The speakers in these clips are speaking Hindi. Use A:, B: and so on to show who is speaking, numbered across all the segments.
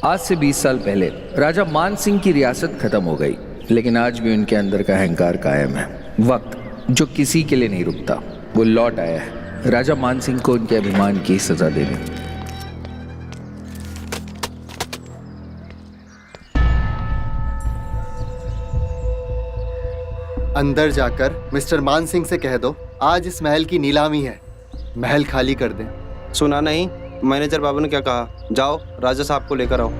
A: आज से 20 साल पहले राजा मान सिंह की रियासत खत्म हो गई, लेकिन आज भी उनके अंदर का अहंकार कायम है। वक्त जो किसी के लिए नहीं रुकता, वो लौट आया है राजा मान सिंह को उनके अभिमान की सजा देने।
B: अंदर जाकर मिस्टर मान सिंह से कह दो आज इस महल की नीलामी है, महल खाली कर दें।
C: सुना नहीं? मैनेजर बाबू ने क्या कहा? जाओ राजा साहब को लेकर आओ।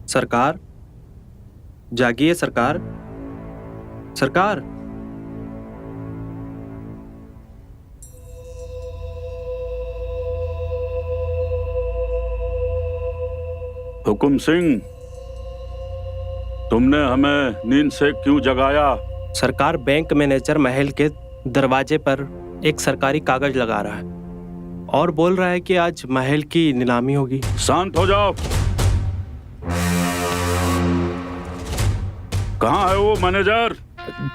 C: सरकार, जागिए सरकार। सरकार,
D: हुकुम सिंह, तुमने हमें नींद से क्यों जगाया?
C: सरकार बैंक मैनेजर महल के दरवाजे पर एक सरकारी कागज लगा रहा है और बोल रहा है कि आज महल की नीलामी होगी।
D: शांत हो जाओ। कहाँ है वो मैनेजर?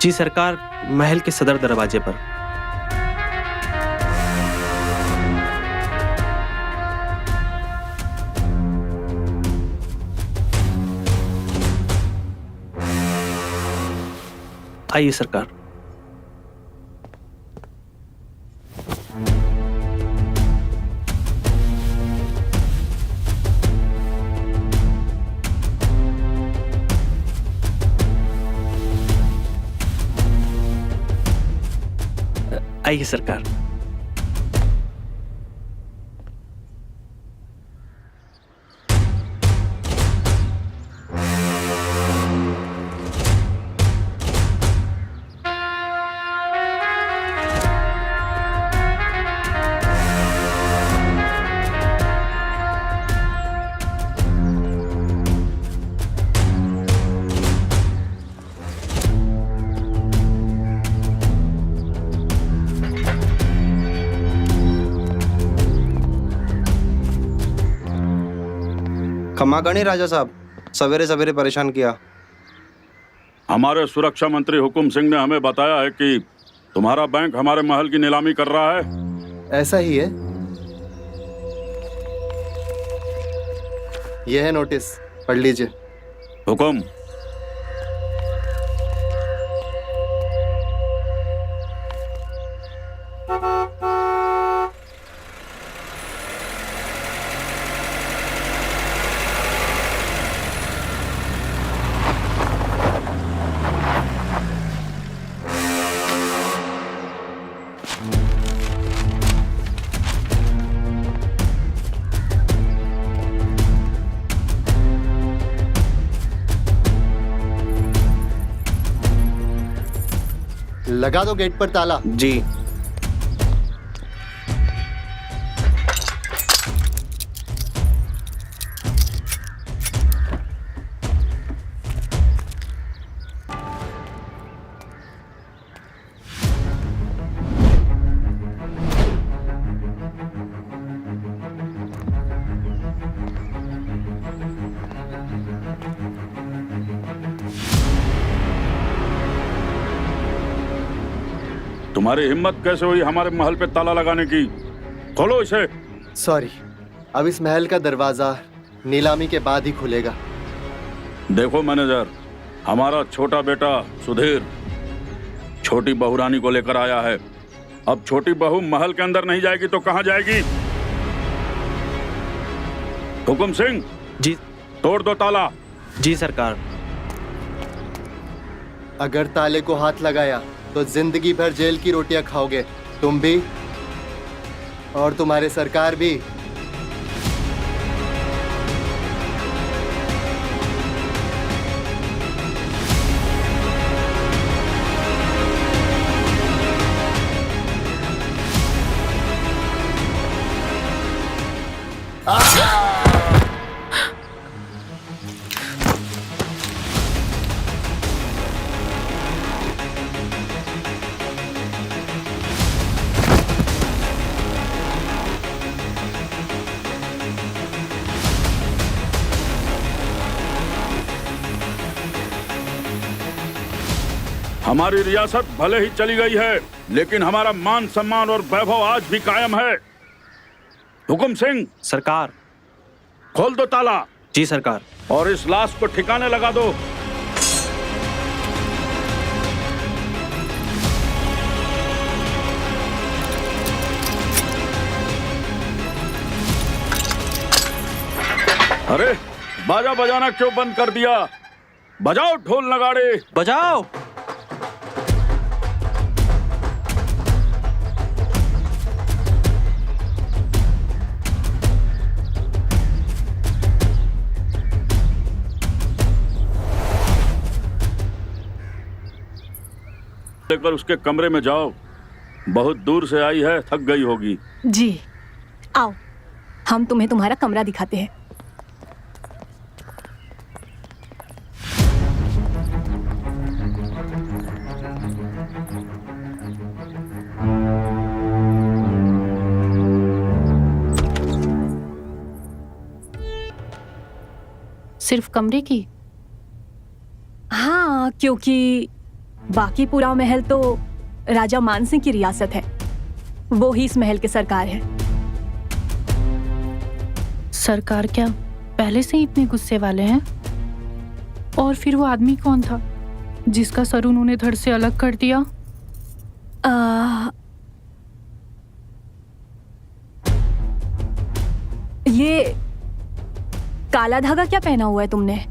C: जी सरकार, महल के सदर दरवाजे पर। आइए सरकार। आइए सरकार। क्षमा करें राजा साहब, सवेरे सवेरे परेशान किया।
D: हमारे सुरक्षा मंत्री हुकुम सिंह ने हमें बताया है कि तुम्हारा बैंक हमारे महल की नीलामी कर रहा है।
B: ऐसा ही है। यह है नोटिस, पढ़ लीजिए।
D: हुकुम।
B: लगा दो गेट पर ताला।
C: जी।
D: तुम्हारी हिम्मत कैसे हुई हमारे महल पे ताला लगाने की? खोलो इसे।
B: सॉरी, अब इस महल का दरवाजा नीलामी के बाद ही खुलेगा।
D: देखो मैनेजर, हमारा छोटा बेटा सुधीर छोटी बहू रानी को लेकर आया है। अब छोटी बहू महल के अंदर नहीं जाएगी तो कहाँ जाएगी? हुकुम सिंह
C: जी।
D: तोड़ दो ताला।
C: जी सरकार।
B: अगर ताले को हाथ लगाया तो जिंदगी भर जेल की रोटियां खाओगे, तुम भी और तुम्हारे सरकार भी।
D: हमारी रियासत भले ही चली गई है, लेकिन हमारा मान सम्मान और वैभव आज भी कायम है। हुकुम सिंह,
C: सरकार।
D: खोल दो ताला
C: जी सरकार।
D: और इस लाश को ठिकाने लगा दो। अरे बाजा बजाना क्यों बंद कर दिया? बजाओ ढोल नगाड़े।
C: बजाओ।
D: लेकर उसके कमरे में जाओ। बहुत दूर से आई है, थक गई होगी।
E: जी, आओ, हम तुम्हें तुम्हारा कमरा दिखाते हैं।
F: सिर्फ कमरे की?
E: हाँ, क्योंकि बाकी पूरा महल तो राजा मानसिंह की रियासत है। वो ही इस महल के सरकार है।
F: सरकार क्या पहले से ही इतने गुस्से वाले हैं? और फिर वो आदमी कौन था जिसका सर उन्होंने धड़ से अलग कर दिया?
E: ये काला धागा क्या पहना हुआ है तुमने?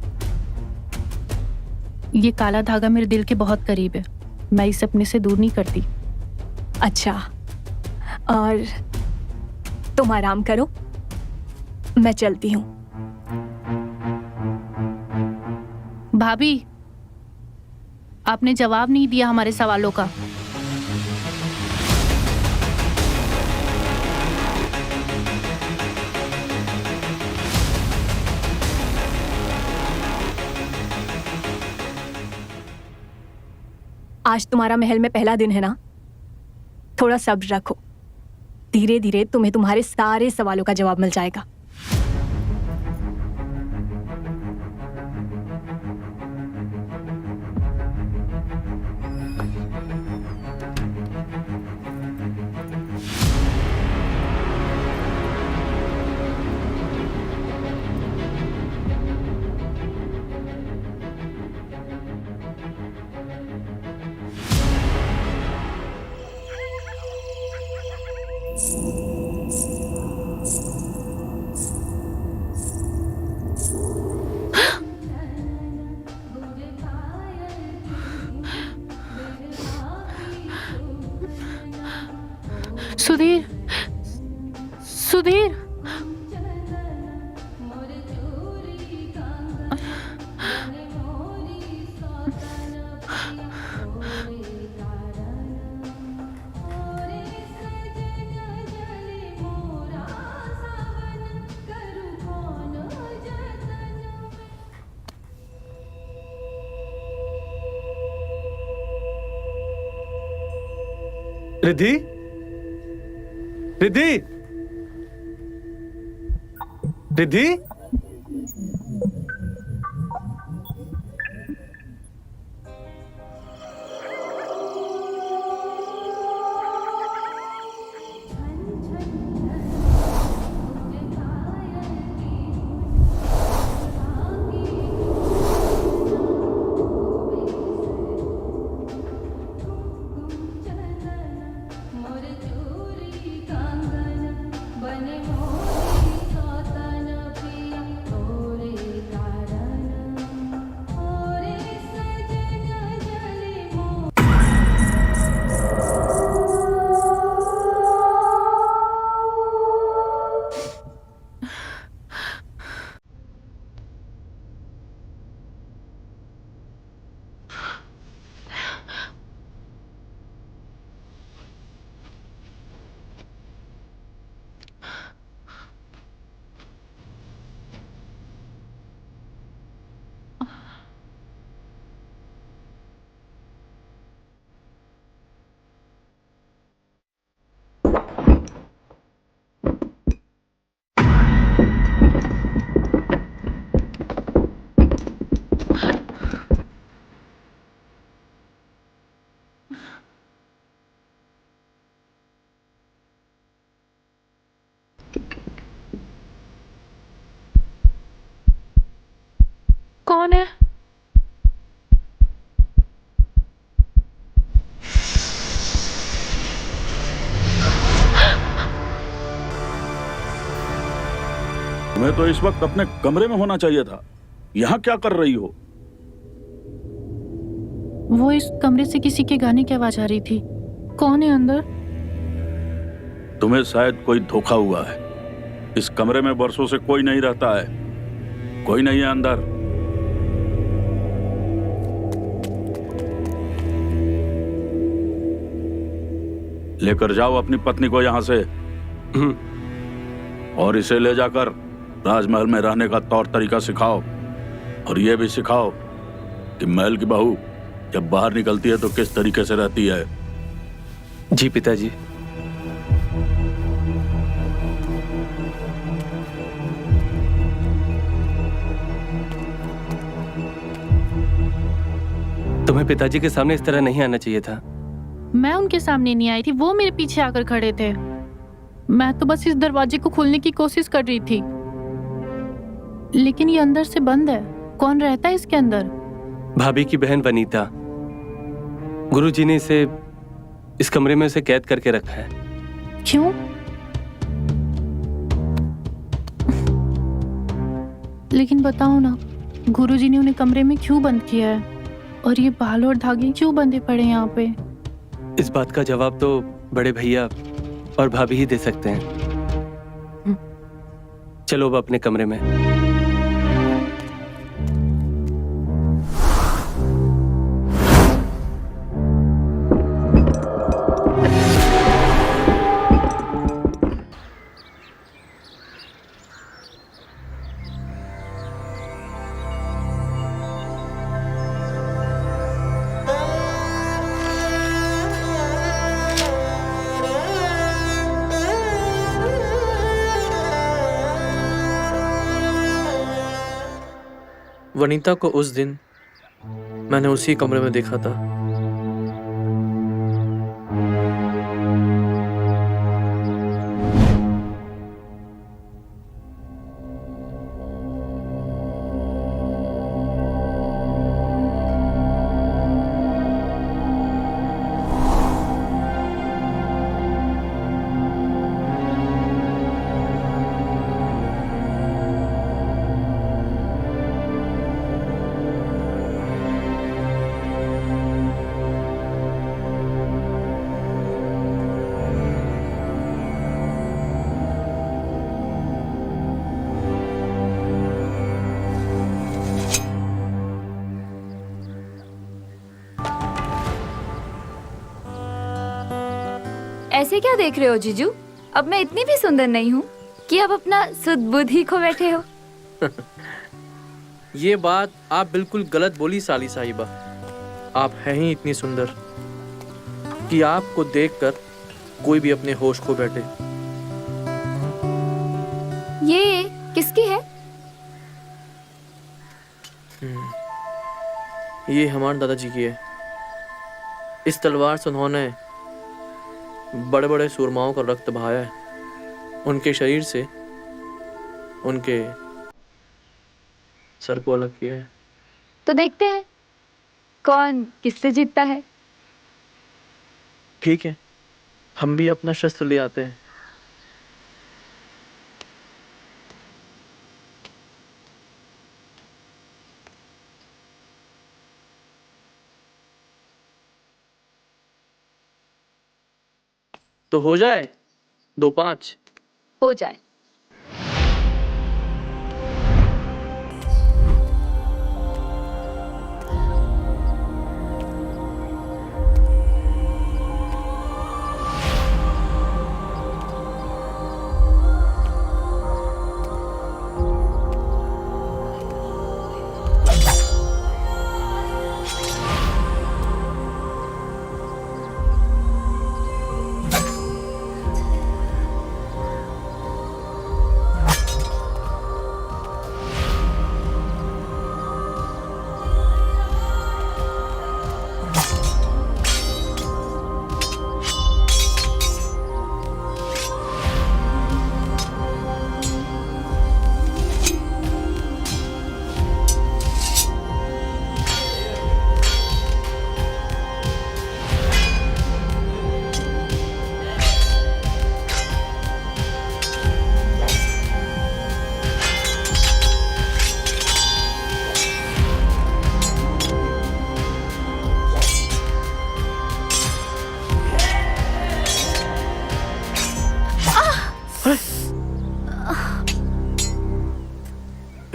F: ये काला धागा मेरे दिल के बहुत करीब है। मैं इसे अपने से दूर नहीं करती।
E: अच्छा, और तुम आराम करो, मैं चलती हूँ।
F: भाभी, आपने जवाब नहीं दिया हमारे सवालों का।
E: आज तुम्हारा महल में पहला दिन है ना, थोड़ा सब्र रखो। धीरे धीरे तुम्हें तुम्हारे सारे सवालों का जवाब मिल जाएगा।
F: सुधीर, सुधीर,
G: रिद्धि, रिद्धि, रिद्धि,
D: तुम्हें तो इस वक्त अपने कमरे में होना चाहिए था। यहाँ क्या कर रही हो?
F: वो इस कमरे से किसी के गाने की आवाज आ रही थी। कौन है अंदर?
D: तुम्हें शायद कोई धोखा हुआ है। इस कमरे में बरसों से कोई नहीं रहता है। कोई नहीं है अंदर। लेकर जाओ अपनी पत्नी को यहाँ से और इसे ले जाकर राजमहल में रहने का तौर तरीका सिखाओ। और ये भी सिखाओ कि महल की बहू जब बाहर निकलती है तो किस तरीके से रहती है।
C: जी पिताजी। तुम्हें पिताजी के सामने इस तरह नहीं आना चाहिए था।
F: मैं उनके सामने नहीं आई थी, वो मेरे पीछे आकर खड़े थे। मैं तो बस इस दरवाजे को खोलने की कोशिश कर रही थी, लेकिन ये अंदर से बंद है। कौन रहता है इसके अंदर?
C: भाभी की बहन वनीता। गुरुजी ने इसे इस कमरे में उसे कैद करके रखा है।
F: क्यों? लेकिन बताओ ना, गुरुजी ने उन्हें कमरे में क्यों बंद किया है? और ये बाल और धागे क्यों बंधे पड़े हैं यहाँ पे?
C: इस बात का जवाब तो बड़े भैया और भाभी ही दे सकते हैं। चलो अब अपने कमरे में।
G: वनीता को उस दिन मैंने उसी कमरे में देखा था।
H: ऐसे क्या देख रहे हो जीजू? अब मैं इतनी भी सुंदर नहीं हूँ कि अब अपना सुध-बुध ही खो बैठे हो।
G: ये बात आप बिल्कुल गलत बोली साली साहिबा। आप हैं ही इतनी सुंदर कि आपको देखकर कोई भी अपने होश खो बैठे।
H: ये किसकी है?
G: ये हमारे दादाजी की है। इस तलवार से उन्होंने बड़े बड़े सूरमाओं का रक्त बहाया है। उनके शरीर से उनके सर को अलग किया है।
H: तो देखते हैं कौन किससे जीतता है।
G: ठीक है, हम भी अपना शस्त्र ले आते हैं। तो हो जाए 2-5।
H: हो जाए।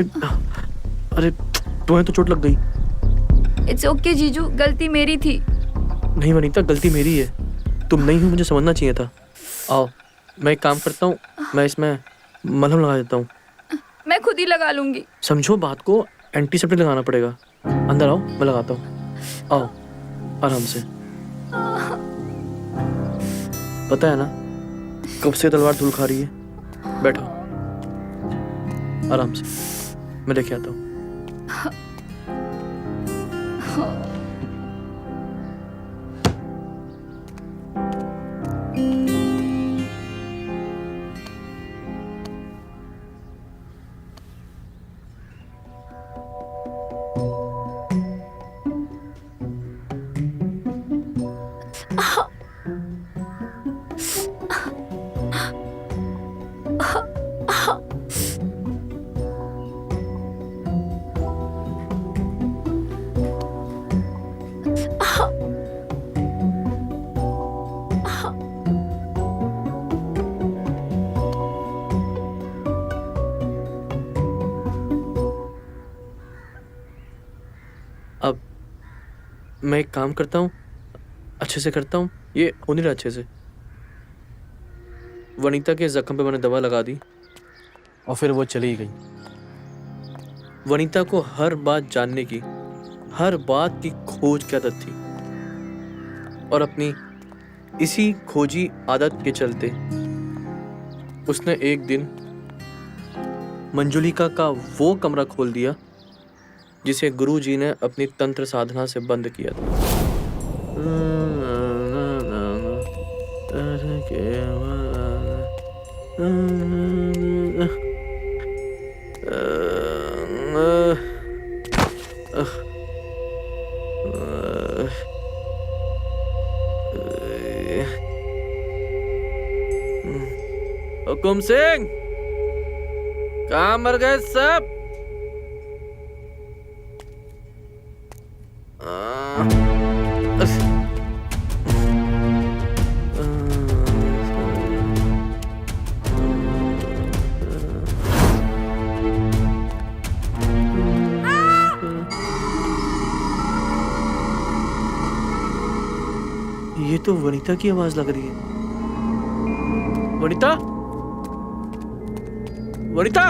G: अरे तुम्हें तो चोट लग गई।
H: इट्स ओके जीजू, गलती मेरी थी।
G: नहीं वनीता, गलती मेरी है। तुम नहीं हो, मुझे समझना चाहिए था। आओ मैं एक काम करता हूँ, मैं इसमें मलहम लगा देता हूँ।
H: मैं खुद ही लगा लूंगी।
G: समझो बात को, एंटीसेप्टिक लगाना पड़ेगा। अंदर आओ, मैं लगाता हूँ। आओ आराम से। पता है ना कब से तलवार धूल खा रही है। बैठो आराम से, मैं लेके आता हूँ। अब मैं एक काम करता हूँ, अच्छे से करता हूँ। ये हो नहीं रहा अच्छे से। वनीता के जख्म पे मैंने दवा लगा दी और फिर वो चली गई। वनीता को हर बात जानने की, हर बात की खोज की आदत थी और अपनी इसी खोजी आदत के चलते उसने एक दिन मंजुलिका का वो कमरा खोल दिया जिसे गुरुजी ने अपनी तंत्र साधना से बंद किया था। हुकुम सिंह, कहाँ मर गए सब? ये तो वनीता की आवाज लग रही है। वनीता, वनीता,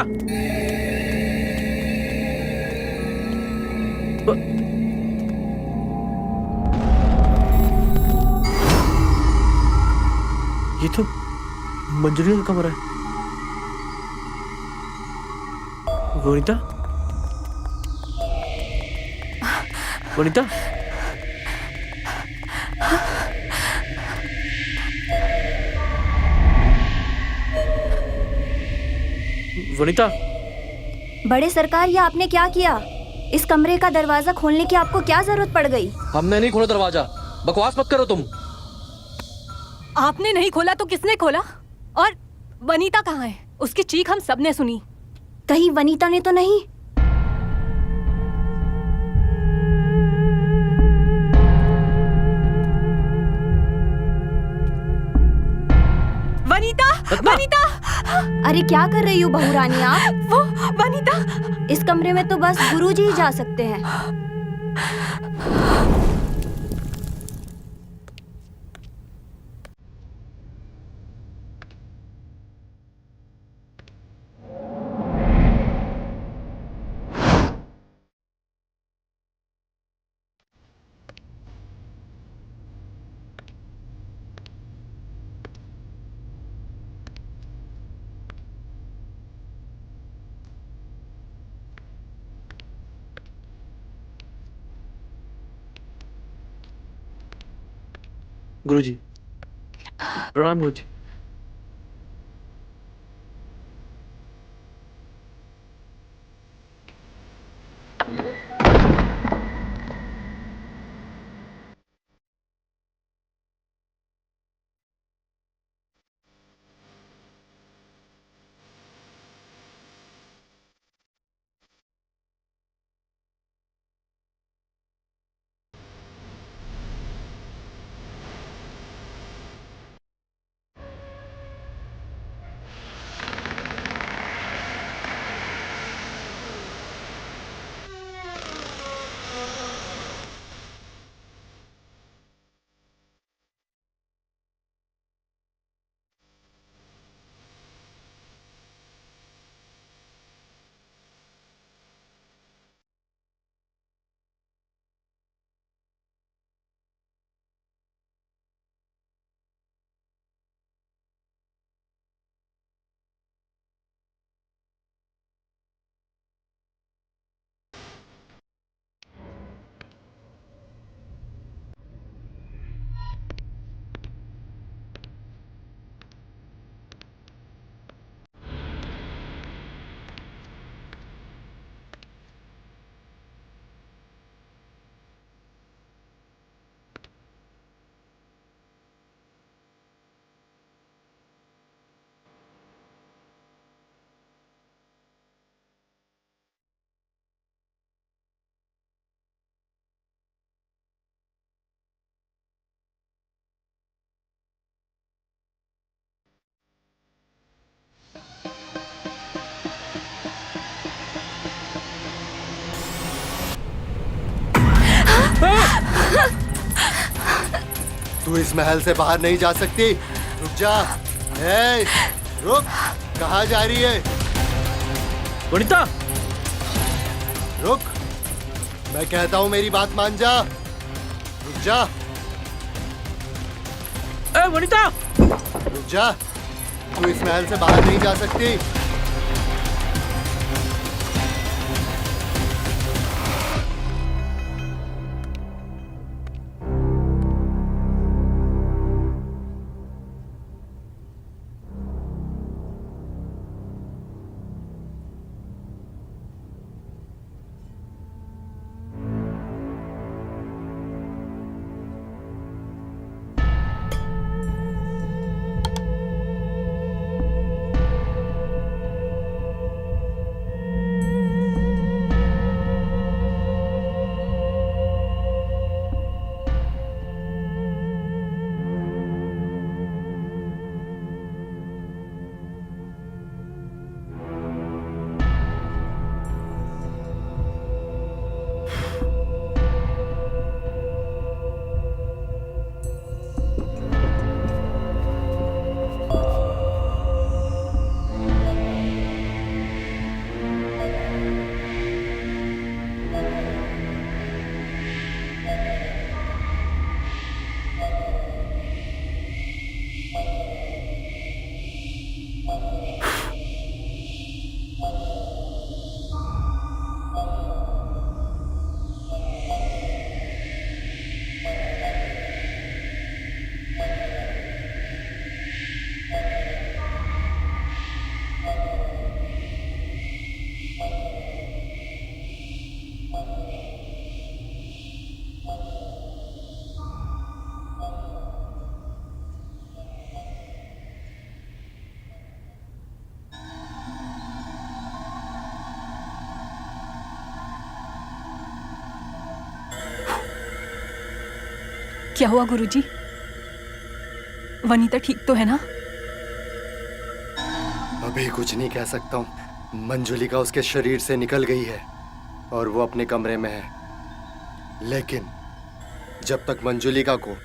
G: ये तो मंजरी का कमरा है। वनीता, वनीता, वनीता।
I: बड़े सरकार, ये आपने क्या किया? इस कमरे का दरवाजा खोलने की आपको क्या जरूरत पड़ गई?
G: हमने नहीं खोला दरवाजा, बकवास मत करो तुम।
E: आपने नहीं खोला तो किसने खोला? और वनीता कहाँ है? उसकी चीख हम सबने सुनी।
I: कहीं वनीता ने तो नहीं?
E: वनीता, वनीता!
I: अरे क्या कर रही हो बहू रानी आप?
E: वो वनीता!
I: इस कमरे में तो बस गुरुजी ही जा सकते हैं।
G: गुरुजी, प्रणाम गुरुजी।
B: तू इस महल से बाहर नहीं जा सकती। रुक जा। ए, रुक। कहाँ जा रही है?
G: वनिता,
B: रुक। मैं कहता हूँ मेरी बात मान जा। रुक जा।
G: ए वनिता,
B: रुक जा। तू इस महल से बाहर नहीं जा सकती।
E: क्या हुआ गुरुजी? वनीता ठीक तो है ना?
B: अभी कुछ नहीं कह सकता हूँ। मंजुलिका उसके शरीर से निकल गई है और वो अपने कमरे में है। लेकिन जब तक मंजुलिका को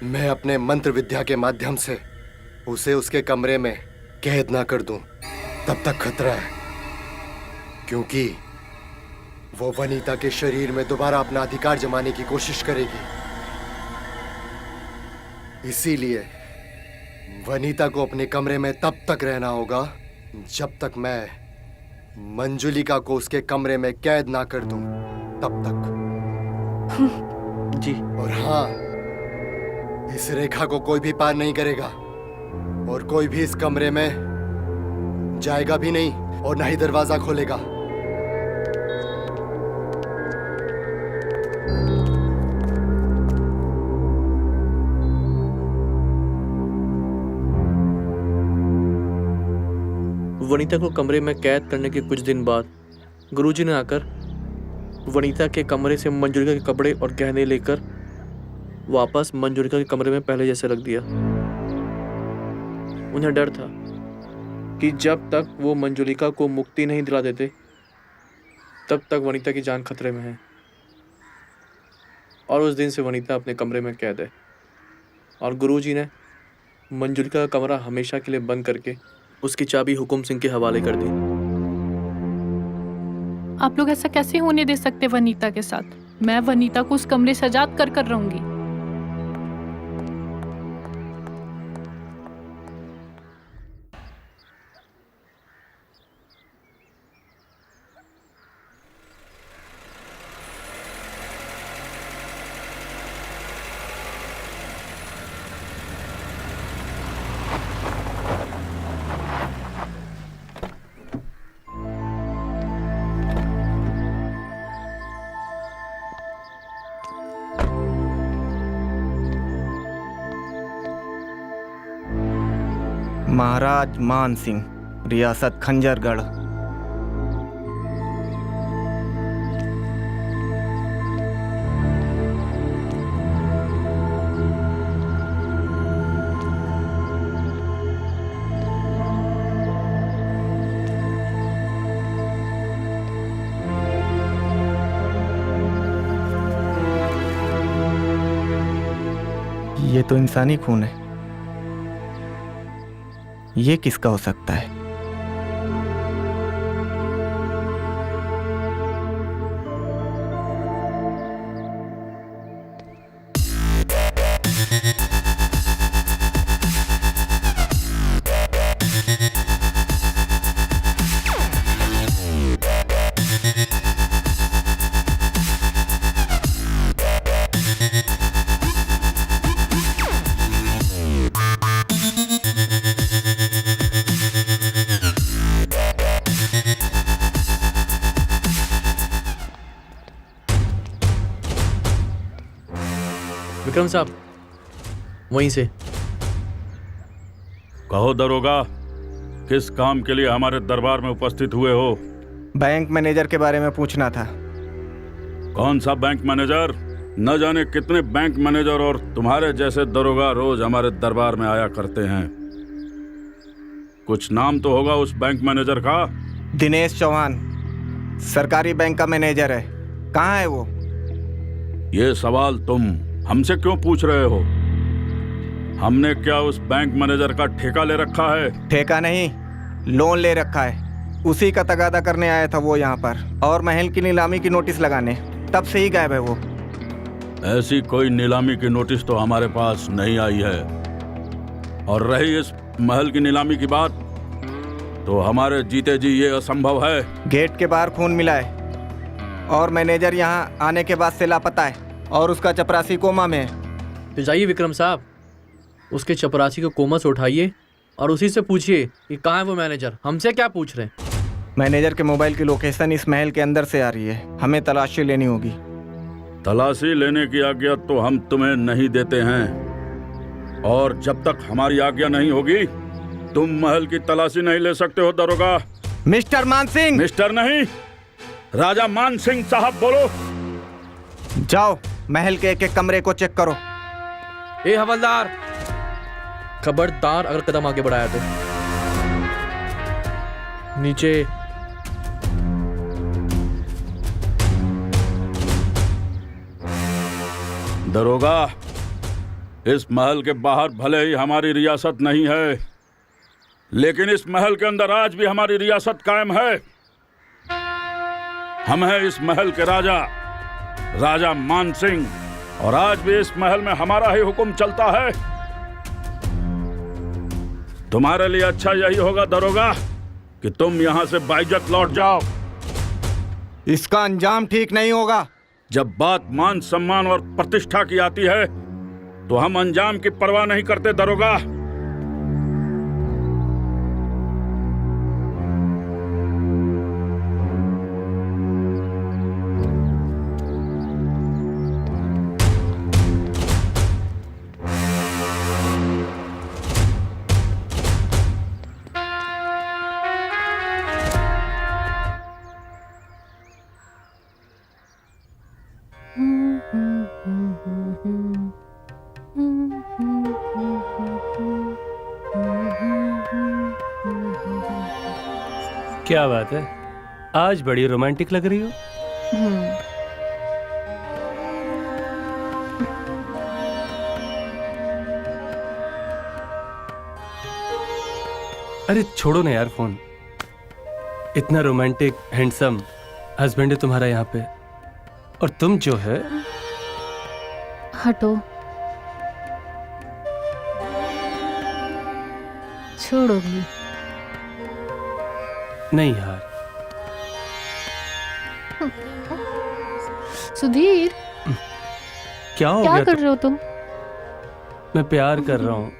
B: मैं अपने मंत्र विद्या के माध्यम से उसे उसके कमरे में कैद ना कर दूं, तब तक खतरा है। क्योंकि वो वनीता के शरीर में दोबारा अपना अधिकार जमाने की कोशिश करेगी। इसीलिए वनीता को अपने कमरे में तब तक रहना होगा जब तक मैं मंजुलिका को उसके कमरे में कैद ना कर दूं, तब तक।
G: जी।
B: और हाँ, इस रेखा को कोई भी पार नहीं करेगा और कोई भी इस कमरे में जाएगा भी नहीं और ना ही दरवाजा खोलेगा।
G: वनीता को कमरे में कैद करने के कुछ दिन बाद गुरुजी ने आकर वनीता के कमरे से मंजुलिका के कपड़े और गहने लेकर वापस मंजुलिका के कमरे में पहले जैसे रख दिया। उन्हें डर था कि जब तक वो मंजुलिका को मुक्ति नहीं दिला देते तब तक वनीता की जान खतरे में है। और उस दिन से वनीता अपने कमरे में कैद है और गुरुजी ने मंजुलिका का कमरा हमेशा के लिए बंद करके उसकी चाबी हुकुम सिंह के हवाले कर दी।
F: आप लोग ऐसा कैसे होने दे सकते वनीता के साथ? मैं वनीता को उस कमरे से आजाद कर रहूंगी।
J: महाराज मान सिंह, रियासत खंजरगढ़।
K: ये
J: ये तो इंसानी खून है। ये किसका हो सकता है?
G: विक्रम साहब, वहीं से।
D: कहो दरोगा, किस काम के लिए हमारे दरबार में उपस्थित हुए हो?
J: बैंक मैनेजर के बारे में पूछना था।
D: कौन सा बैंक मैनेजर? न जाने कितने बैंक मैनेजर और तुम्हारे जैसे दरोगा रोज हमारे दरबार में आया करते हैं। कुछ नाम तो होगा उस बैंक मैनेजर का।
J: दिनेश चौहान सरकारी बैंक का मैनेजर है। कहाँ है वो?
D: ये सवाल तुम हमसे क्यों पूछ रहे हो? हमने क्या उस बैंक मैनेजर का ठेका ले रखा है?
J: ठेका नहीं, लोन ले रखा है। उसी का तगादा करने आया था वो यहाँ पर, और महल की नीलामी की नोटिस लगाने। तब से ही गायब है वो।
D: ऐसी कोई नीलामी की नोटिस तो हमारे पास नहीं आई है। और रही इस महल की नीलामी की बात, तो हमारे जीते जी ये असंभव है।
J: गेट के बाहर खून मिला है और मैनेजर यहाँ आने के बाद से लापता है, और उसका चपरासी कोमा में है।
G: तो जाइए विक्रम साहब, उसके चपरासी को कोमा से उठाइए और उसी से पूछिए कि कहाँ है वो मैनेजर। हमसे क्या पूछ रहे हैं?
J: मैनेजर के मोबाइल की लोकेशन इस महल के अंदर से आ रही है। हमें तलाशी लेनी होगी।
D: तलाशी लेने की आज्ञा तो हम तुम्हें नहीं देते हैं, और जब तक हमारी आज्ञा नहीं होगी तुम महल की तलाशी नहीं ले सकते हो दरोगा।
J: मिस्टर मान सिंह।
D: मिस्टर नहीं, राजा मान सिंह साहब बोलो।
J: जाओ महल के एक एक कमरे को चेक करो।
G: ए हवलदार, खबरदार अगर कदम आगे बढ़ाया तो नीचे।
D: दरोगा, इस महल के बाहर भले ही हमारी रियासत नहीं है, लेकिन इस महल के अंदर आज भी हमारी रियासत कायम है। हम हैं इस महल के राजा, राजा मान सिंह, और आज भी इस महल में हमारा ही हुक्म चलता है। तुम्हारे लिए अच्छा यही होगा दरोगा कि तुम यहां से बाइज्जत लौट जाओ।
J: इसका अंजाम ठीक नहीं होगा।
D: जब बात मान सम्मान और प्रतिष्ठा की आती है तो हम अंजाम की परवाह नहीं करते दरोगा।
K: क्या बात है, आज बड़ी रोमांटिक लग रही हो। अरे छोड़ो ना यार फोन। इतना रोमांटिक हैंडसम हस्बैंड है तुम्हारा यहाँ पे, और तुम जो है।
F: हटो, छोड़ोगी?
K: नहीं यार।
F: सुधीर,
K: क्या हो
F: क्या
K: गया?
F: कर रहे हो तुम?
K: मैं प्यार कर रहा हूँ।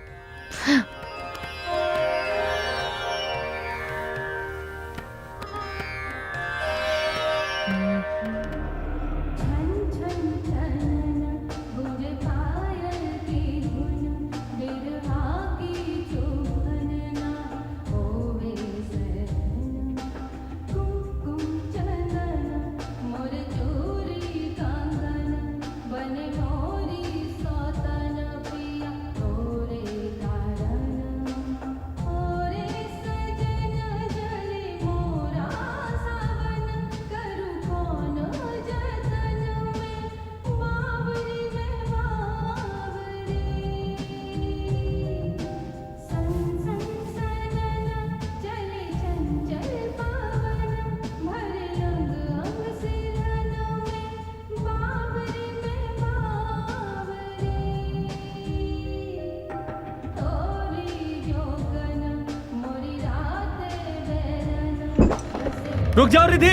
K: रुक जाओ रिद्धि।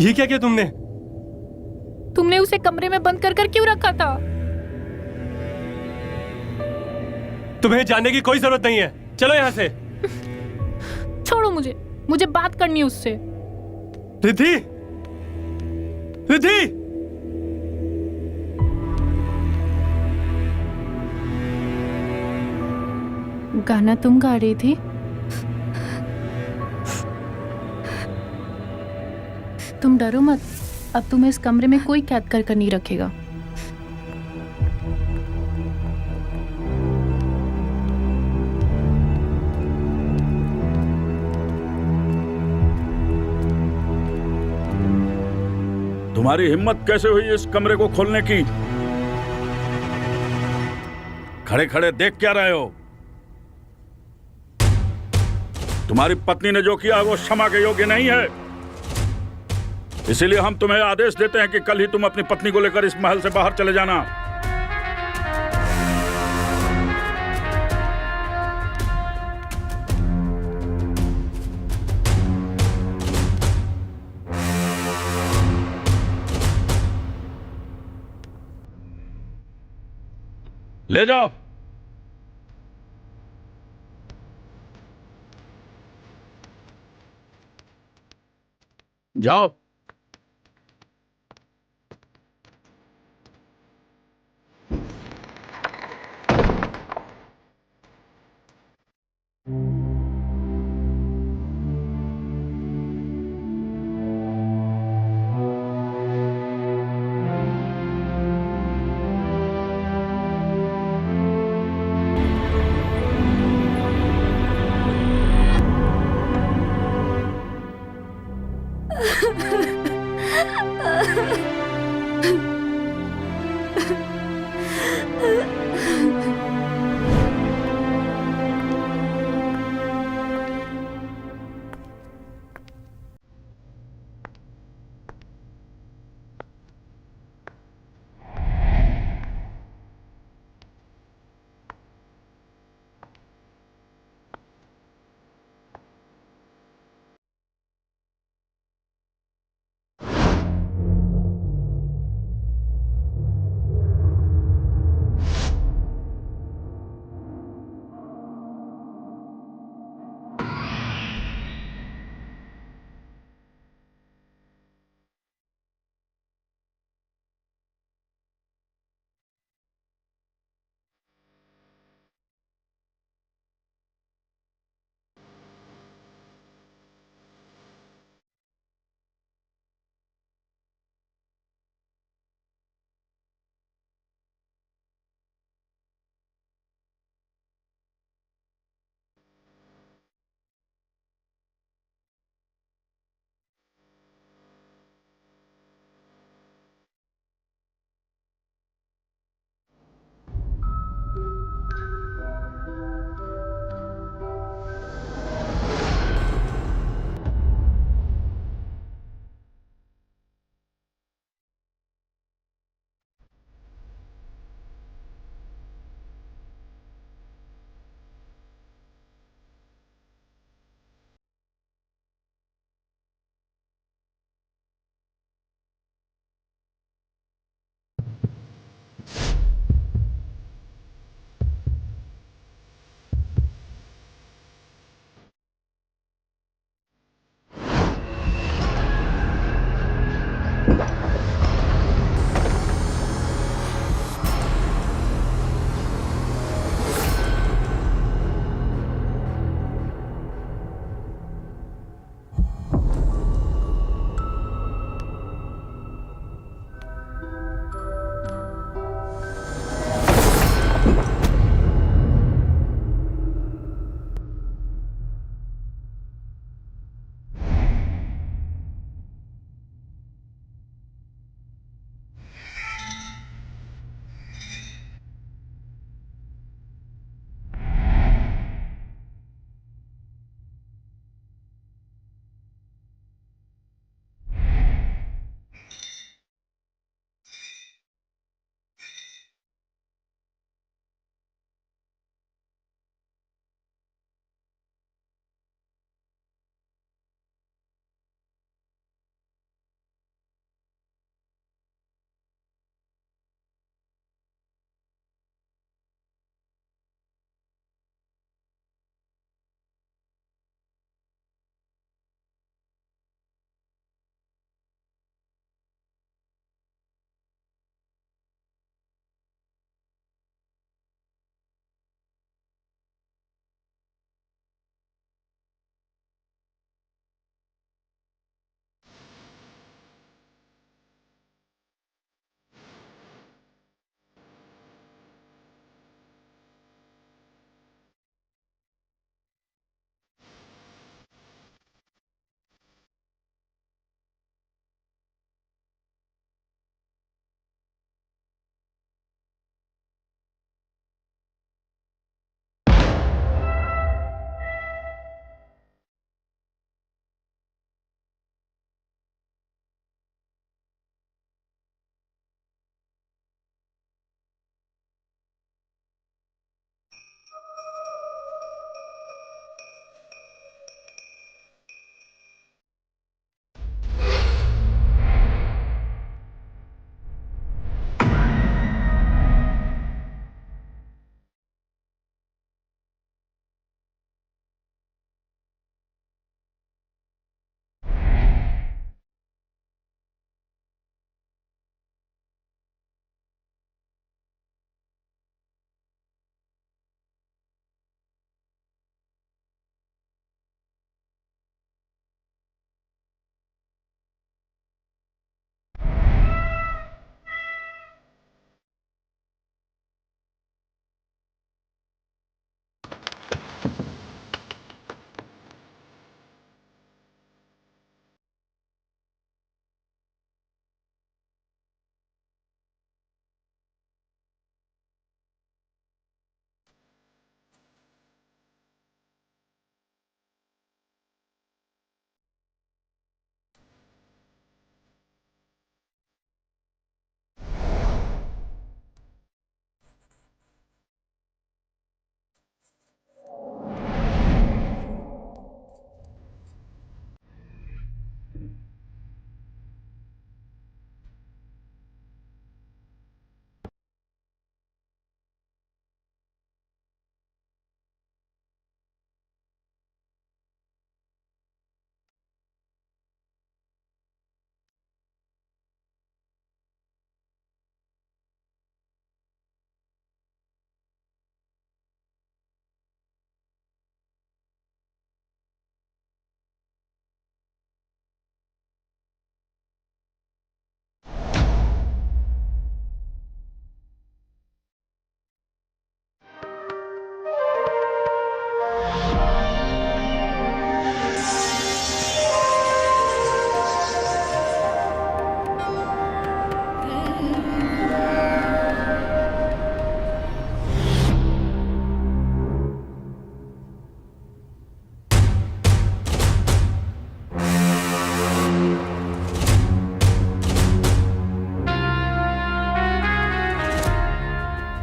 K: ये क्या किया तुमने?
F: तुमने उसे कमरे में बंद कर क्यों रखा था?
K: तुम्हें जानने की कोई जरूरत नहीं है, चलो यहां से।
F: छोड़ो मुझे बात करनी है उससे।
K: रिद्धि, रिद्धि!
F: गाना तुम गा रही थी? तुम डरो मत, अब तुम्हें इस कमरे में कोई कैद कर नहीं रखेगा।
D: तुम्हारी हिम्मत कैसे हुई इस कमरे को खोलने की? खड़े खड़े देख क्या रहे हो? तुम्हारी पत्नी ने जो किया वो क्षमा के योग्य नहीं है। इसीलिए हम तुम्हें आदेश देते हैं कि कल ही तुम अपनी पत्नी को लेकर इस महल से बाहर चले जाना। ले जाओ। जाओ।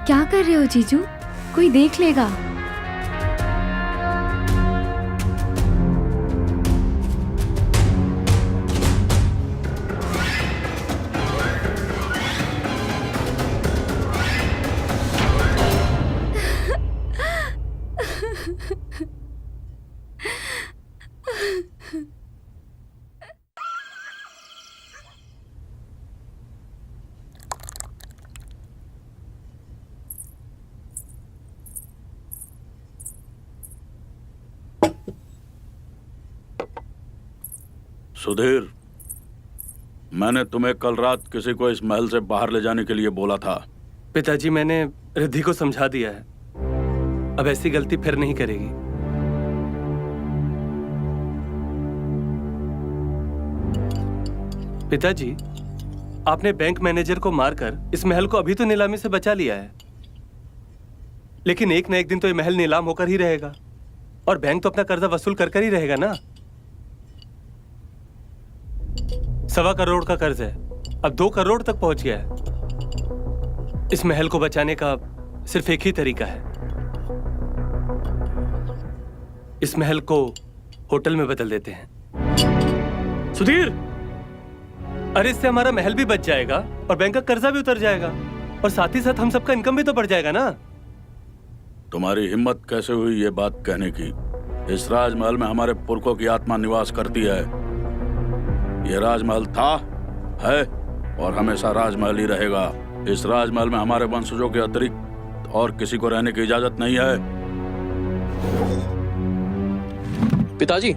H: क्या कर रहे हो जीजू? कोई देख लेगा।
D: सुधीर, मैंने तुम्हें कल रात किसी को इस महल से बाहर ले जाने के लिए बोला था।
K: पिताजी, मैंने रिद्धि को समझा दिया है, अब ऐसी गलती फिर नहीं करेगी। पिताजी, आपने बैंक मैनेजर को मारकर इस महल को अभी तो नीलामी से बचा लिया है, लेकिन एक ना एक दिन तो ये महल नीलाम होकर ही रहेगा और बैंक तो अपना कर्जा वसूल कर ही रहेगा ना। 1.25 करोड़ का कर्ज है, अब 2 करोड़ तक पहुंच गया है। इस महल को बचाने का सिर्फ एक ही तरीका है, इस महल को होटल में बदल देते हैं।
C: सुधीर,
K: अरे इससे हमारा महल भी बच जाएगा और बैंक का कर्जा भी उतर जाएगा और साथ ही साथ हम सबका इनकम भी तो बढ़ जाएगा ना।
D: तुम्हारी हिम्मत कैसे हुई ये बात कहने की? इस राजमहल में हमारे पुरखों की आत्मा निवास करती है। ये राजमहल था, है और हमेशा राजमहल ही रहेगा। इस राजमहल में हमारे वंशजों के अतिरिक्त और किसी को रहने की इजाजत नहीं है।
G: पिताजी,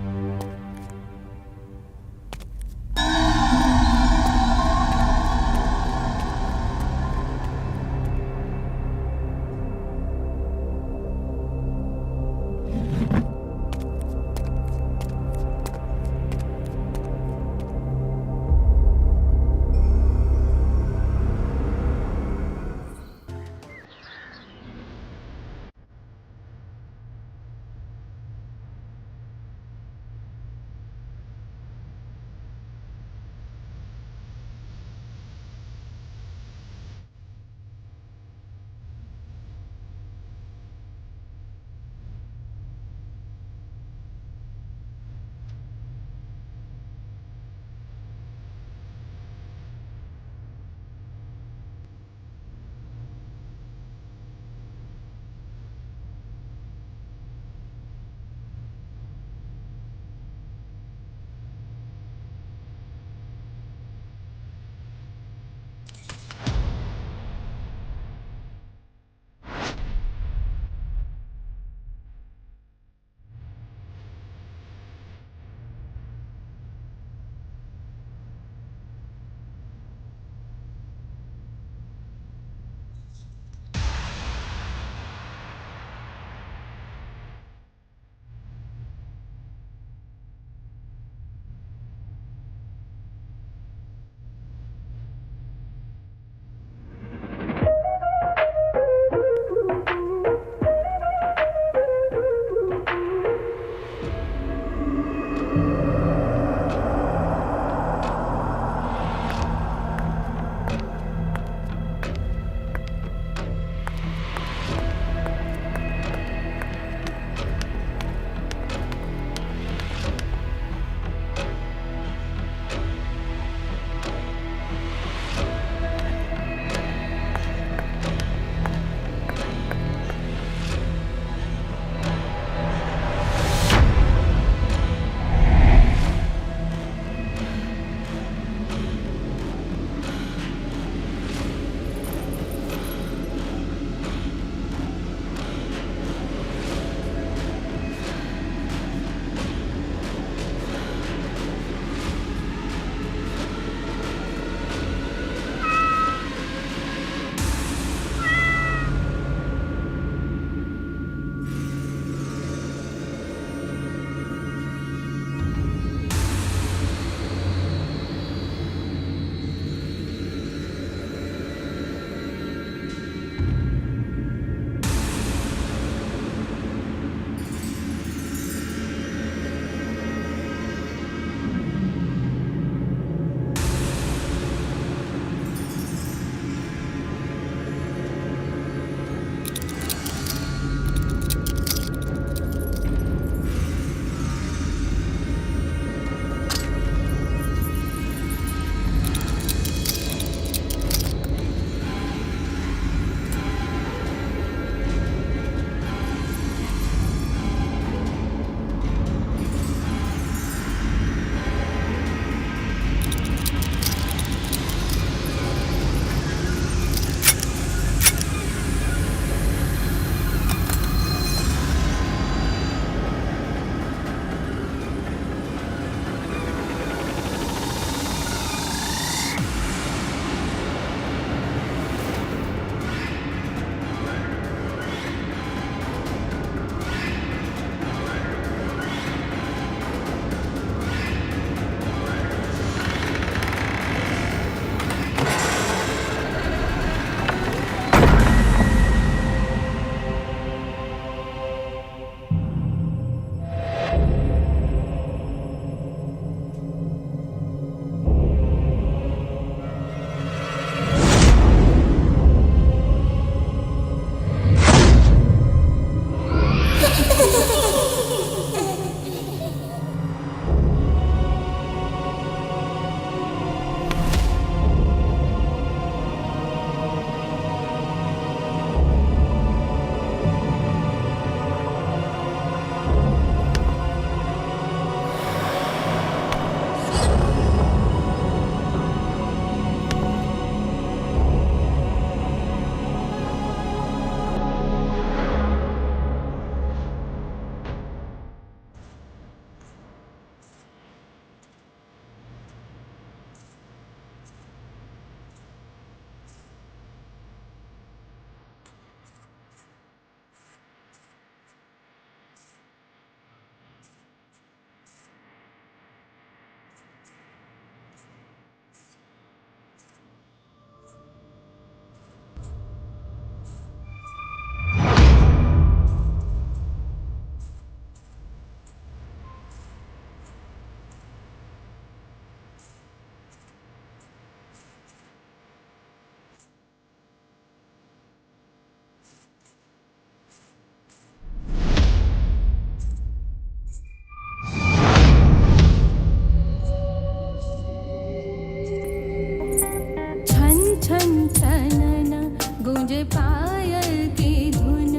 L: पायल की धुन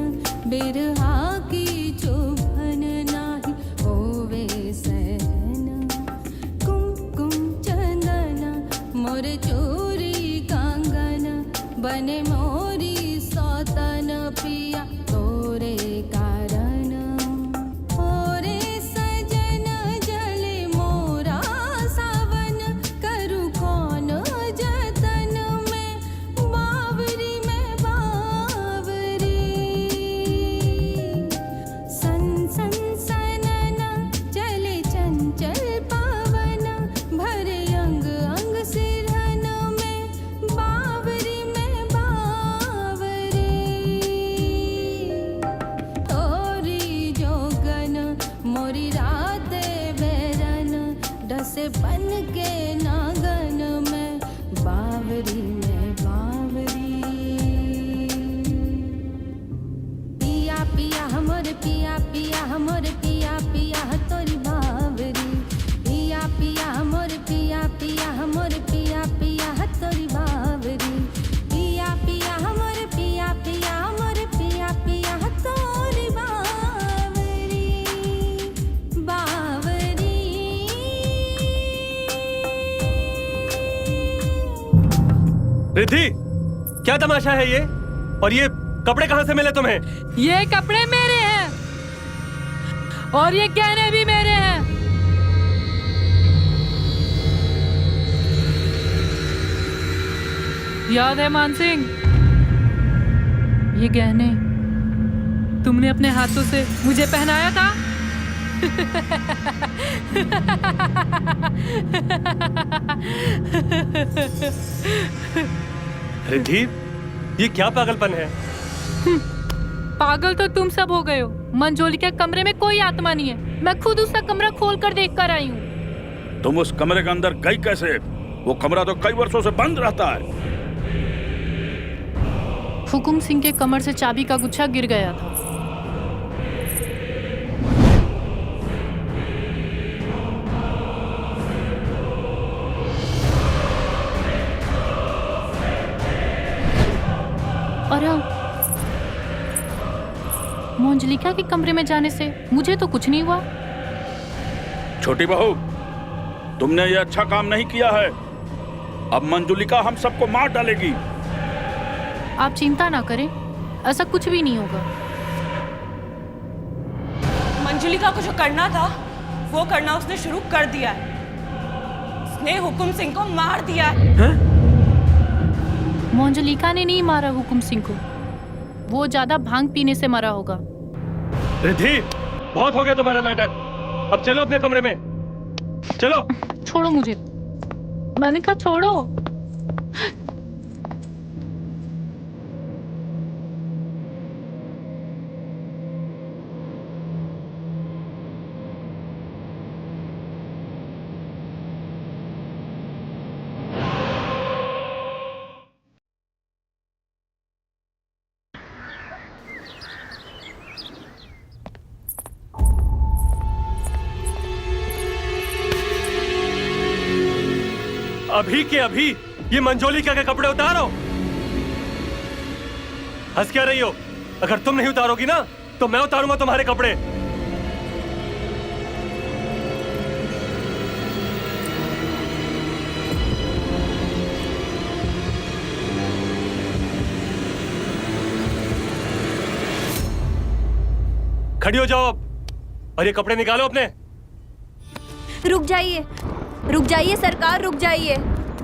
L: बिरहा की चुभन नाही होवे सहन कुमकुम चंदन मोर चोरी कंगन बने मोरी सौतन पिया तोरे कारण ओरे सजन जले मोरा सावन करू कौन जतन में बावरी सन सन सनन चले चंचल पवन भरे अंग अंग सिरहन में बावरी तोरी जोगन मोरी राते बेरन डसे बन के नागन में बावरी पिया पिया हमर पिया पिया हमर पिया पिया तोरी बावरी पिया पिया हमर पिया पिया हमर पिया पिया तोरी बावरी पिया पिया हमर पिया पिया हमर पिया पिया तोरी बावरी बावरी
K: रिद्धि, क्या तमाशा है ये? और ये कपड़े कहाँ से मिले तुम्हें?
F: ये कपड़े मेरे हैं और ये गहने भी मेरे हैं। याद है मानसिंह, ये गहने तुमने अपने हाथों से मुझे पहनाया था।
K: रिद्धि, ये क्या पागलपन है?
F: पागल तो तुम सब हो गए हो। मंजोली के कमरे में कोई आत्मा नहीं है। मैं खुद उसका कमरा खोल कर देख कर आई हूँ।
D: तुम उस कमरे के अंदर गई कैसे? वो कमरा तो कई वर्षों से बंद रहता है।
F: हुकुम सिंह के कमर से चाबी का गुच्छा गिर गया था। और मंजलिका के कमरे में जाने से मुझे तो कुछ नहीं हुआ।
D: छोटी बहू, तुमने ये अच्छा काम नहीं किया है। अब मंजुलिका हम सबको मार डालेगी।
F: आप चिंता ना करें, ऐसा कुछ भी नहीं होगा।
M: मंजुलिका को जो करना था वो करना उसने शुरू कर दिया है। उसने हुकुम सिंह को मार दिया है।
F: मंजुलिका ने नहीं मारा हुकुम सिंह को, वो ज्यादा भांग पीने से मरा होगा।
K: रिद्धि, बहुत हो गया तुम्हारा नाटक। अब चलो अपने कमरे में, चलो।
F: छोड़ो मुझे, मैंने कहा छोड़ो।
K: अभी के अभी ये मंजोलिका के कपड़े उतारो। हंस क्या रही हो? अगर तुम नहीं उतारोगी ना तो मैं उतारूंगा तुम्हारे कपड़े। खड़ी हो जाओ अब और ये कपड़े निकालो अपने।
I: रुक जाइए सरकार, रुक जाइए।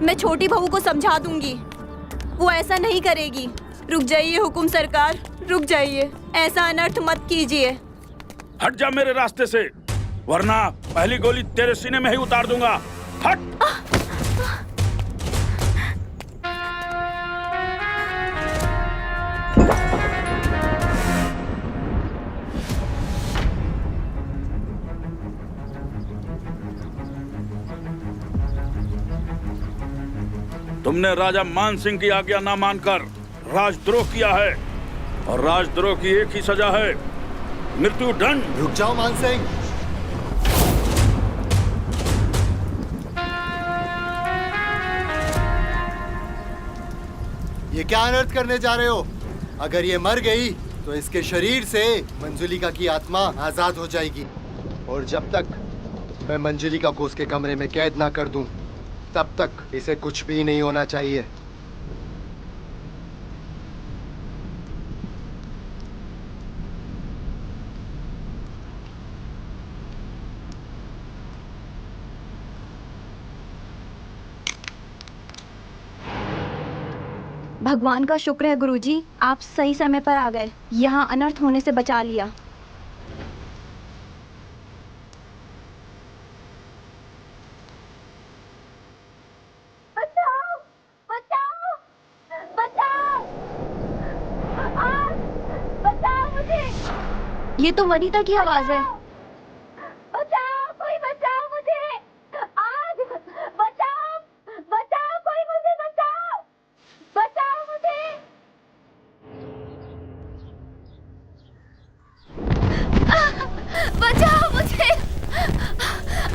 I: मैं छोटी बहू को समझा दूंगी, वो ऐसा नहीं करेगी। रुक जाइए हुकुम सरकार, रुक जाइए। ऐसा अनर्थ मत कीजिए।
D: हट जा मेरे रास्ते से, वरना पहली गोली तेरे सीने में ही उतार दूंगा। हट। तुमने राजा मान सिंह की आज्ञा ना मानकर राजद्रोह किया है, और राजद्रोह की एक ही सजा है, मृत्यु दंड।
B: रुक जाओ मान सिंह। ये क्या अनर्थ करने जा रहे हो? अगर ये मर गई तो इसके शरीर से मंजुलिका की आत्मा आजाद हो जाएगी, और जब तक मैं मंजुलिका को उसके कमरे में कैद ना कर दूं, तब तक इसे कुछ भी नहीं होना चाहिए।
I: भगवान का शुक्र है गुरुजी, आप सही समय पर आ गए, यहाँ अनर्थ होने से बचा लिया। बचाओ, बचाओ, बचाओ, बचाओ मुझे। ये तो वनीता की आवाज है। बचाओ, कोई बचाओ मुझे। आज बचाओ, बचाओ, कोई मुझे बचाओ, बचाओ मुझे। बचाओ मुझे,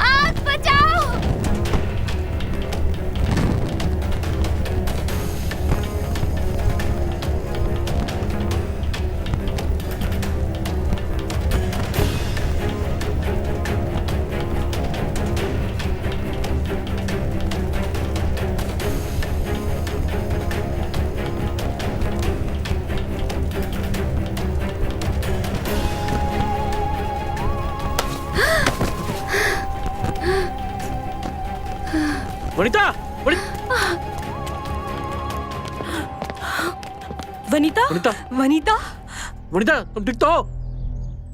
I: आज बचाओ।
G: वनिता,
E: वनीता,
G: वनिता,
E: वनीता,
G: वनिता, तुम ठीक तो हो?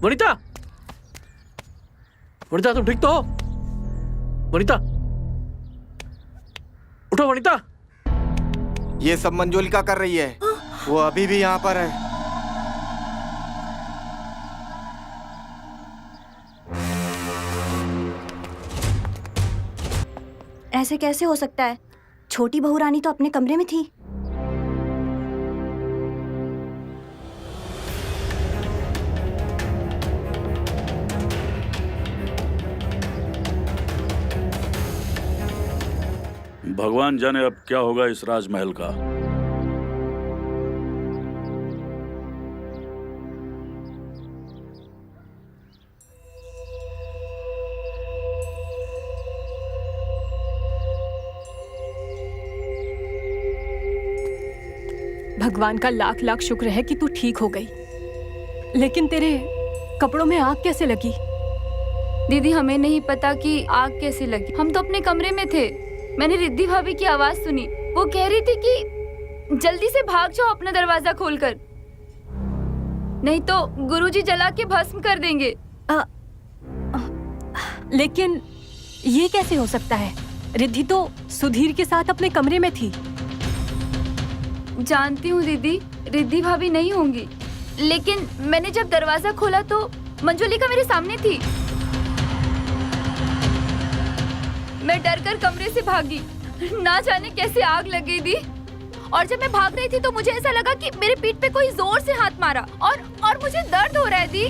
G: वनिता, वनिता, तुम ठीक तो हो? वनिता, उठो वनिता।
J: ये सब मंजुलिका कर रही है, वो अभी भी यहाँ पर है।
I: ऐसे कैसे हो सकता है? छोटी बहू रानी तो अपने कमरे में थी।
D: भगवान जाने अब क्या होगा इस राजमहल का।
E: भगवान का लाख लाख शुक्र है कि तू ठीक हो गई, लेकिन तेरे कपड़ों में आग कैसे लगी?
H: दीदी हमें नहीं पता कि आग कैसे लगी, हम तो अपने कमरे में थे। मैंने रिद्धि भाभी की आवाज सुनी, वो कह रही थी कि जल्दी से भाग जाओ अपना दरवाजा खोलकर, नहीं तो गुरुजी जला के भस्म कर देंगे।
E: लेकिन ये कैसे हो सकता है? रिद्धि तो सुधीर के साथ अपने कमरे में थी।
H: जानती हूँ दीदी, रिद्धि भाभी नहीं होंगी, लेकिन मैंने जब दरवाजा खोला तो मंजुलिका मेरे सामने थी। मैं डरकर कमरे से भागी, ना जाने कैसे आग लग गई थी। और जब मैं भाग रही थी तो मुझे ऐसा लगा कि मेरे पीठ पे कोई जोर से हाथ मारा, और मुझे दर्द हो रहा है दी।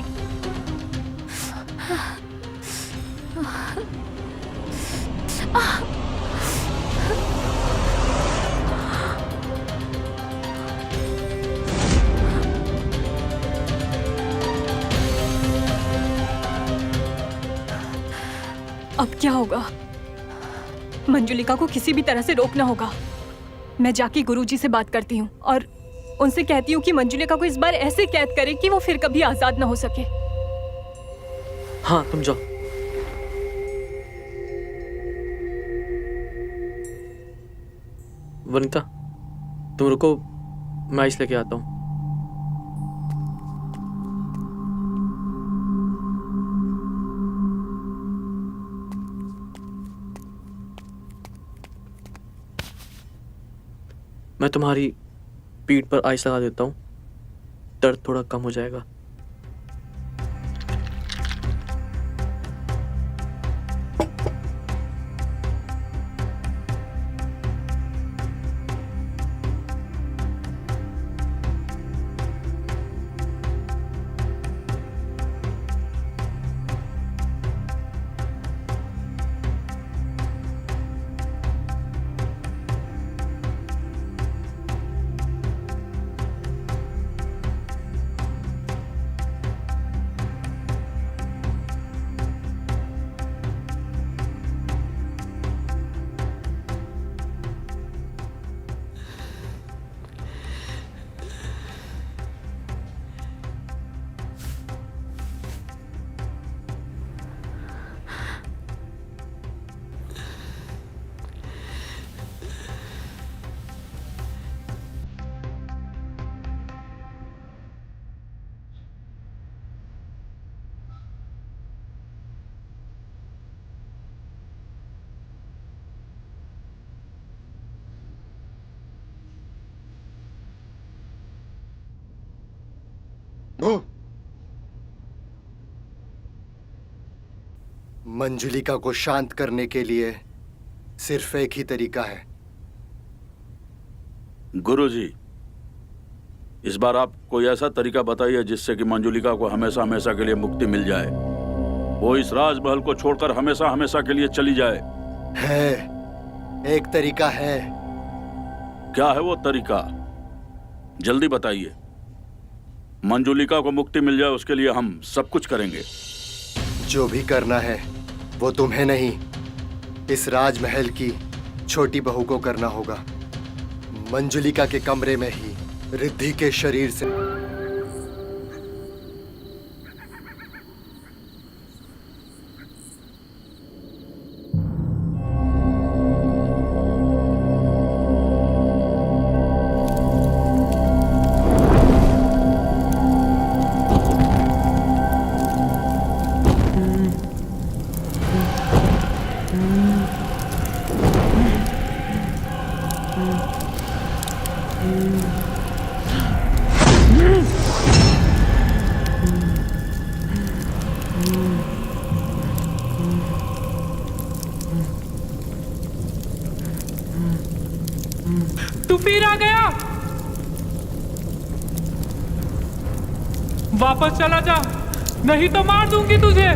E: अब क्या होगा? मंजुलिका को किसी भी तरह से रोकना होगा। मैं जाके गुरुजी से बात करती हूँ और उनसे कहती हूँ कि मंजुलिका को इस बार ऐसे कैद करे कि वो फिर कभी आजाद ना हो सके।
G: हाँ, तुम जाओ। वनिता, तुम रुको, मैं आइस लेके आता हूँ। मैं तुम्हारी पीठ पर आइस लगा देता हूँ, दर्द थोड़ा कम हो जाएगा।
B: मंजुलिका को शांत करने के लिए सिर्फ एक ही तरीका है।
D: गुरुजी, इस बार आप कोई ऐसा तरीका बताइए जिससे कि मंजुलिका को हमेशा हमेशा के लिए मुक्ति मिल जाए, वो इस राजमहल को छोड़कर हमेशा हमेशा के लिए चली जाए।
B: है, एक तरीका है।
D: क्या है वो तरीका? जल्दी बताइए। मंजुलिका को मुक्ति मिल जाए उसके लिए हम सब कुछ करेंगे।
B: जो भी करना है वो तुम्हें नहीं, इस राजमहल की छोटी बहू को करना होगा। मंजुलिका के कमरे में ही रिद्धि के शरीर से
N: तू फिर आ गया। वापस चला जा, नहीं तो मार दूंगी तुझे।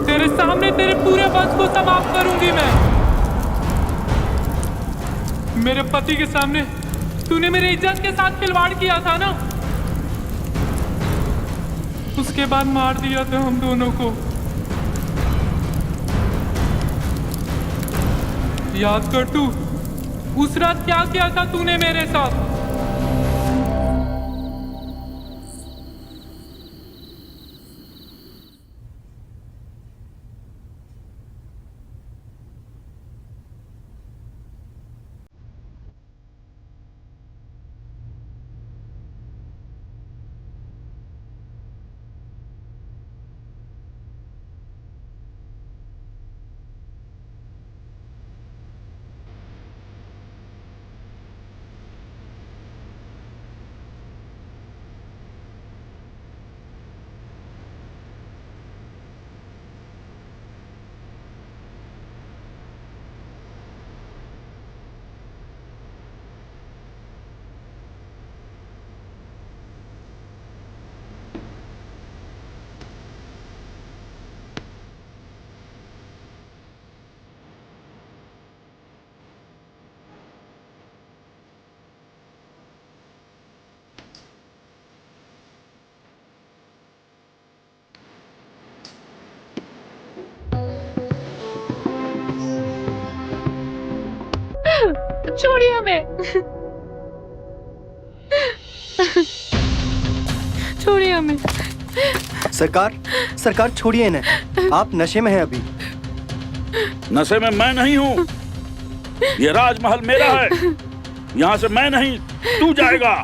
N: तेरे सामने तेरे पूरे वंश को समाप्त करूंगी मैं। मेरे पति के सामने तूने मेरी इज्जत के साथ खिलवाड़ किया था ना, उसके बाद मार दिया था हम दोनों को। याद कर तू उस रात क्या किया था तूने मेरे साथ।
F: छोड़िए हमें। छोड़िए हमें।
B: सरकार, सरकार छोड़िए इन्हें, आप नशे में हैं अभी।
D: नशे में मैं नहीं हूँ, ये राजमहल मेरा है, यहाँ से मैं नहीं तू जाएगा।